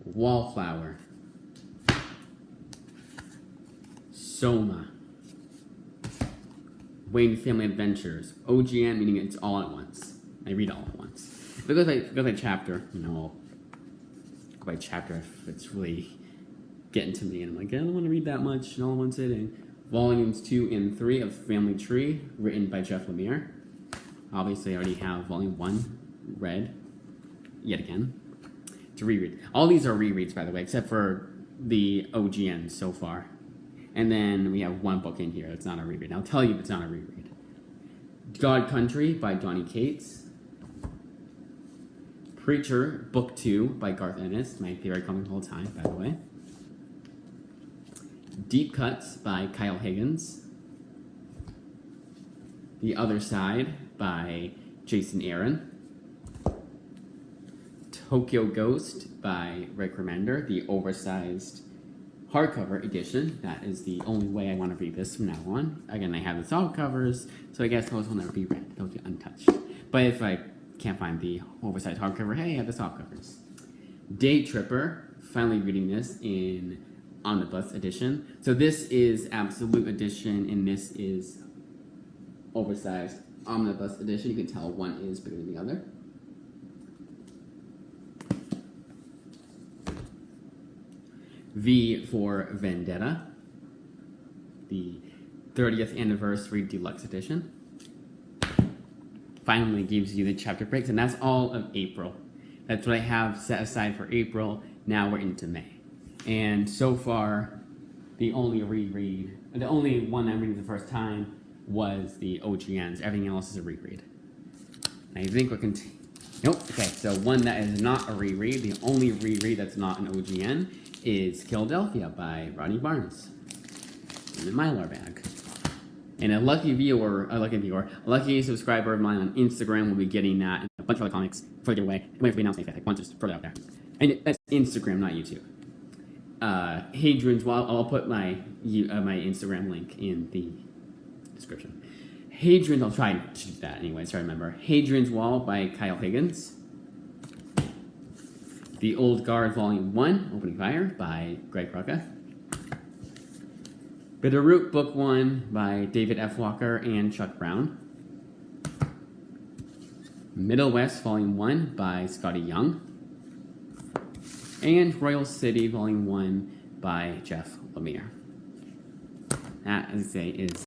Wallflower, Soma, Wayne Family Adventures, OGN, meaning it's all at once. I read all at once. If it goes by chapter, I'll go by chapter if it's really getting to me, and I'm like, I don't want to read that much all in one sitting. Volumes 2 and 3 of Family Tree, written by Jeff Lemire. Obviously, I already have Volume 1 read, yet again, to reread. All these are rereads, by the way, except for the OGN so far. And then we have one book in here that's not a reread. I'll tell you if it's not a reread. God Country by Donny Cates. Preacher, Book 2 by Garth Ennis, my favorite comic of the whole time, by the way. Deep Cuts by Kyle Higgins. The Other Side by Jason Aaron. Tokyo Ghost by Rick Remender, the oversized hardcover edition. That is the only way I want to read this from now on. Again, I have the soft covers, so I guess those will never be read. They'll be untouched. But if I can't find the oversized hardcover, hey, I have the soft covers. Day Tripper, finally reading this in Omnibus edition. So this is Absolute edition, and this is oversized Omnibus edition. You can tell one is bigger than the other. V for Vendetta, the 30th Anniversary Deluxe Edition. Finally gives you the chapter breaks, and that's all of April. That's what I have set aside for April. Now we're into May. And so far, the only one I'm reading the first time was the OGNs. Everything else is a reread. I think we're continuing. Nope. Okay, so one that is not a reread, the only reread that's not an OGN, is Philadelphia by Rodney Barnes in the Mylar bag. And a lucky subscriber of mine on Instagram will be getting that and a bunch of other comics for the giveaway. It might be announced anything. One just throw it out there. And that's Instagram, not YouTube. Hadrian's Wall. I'll put my Instagram link in the description. I'll try to do that anyway, so I remember. Hadrian's Wall by Kyle Higgins. The Old Guard Volume 1, Opening Fire by Greg Rucka. Bitterroot Book 1 by David F. Walker and Chuck Brown. Middle West Volume 1 by Scotty Young. And Royal City Volume 1 by Jeff Lemire. That, as I say, is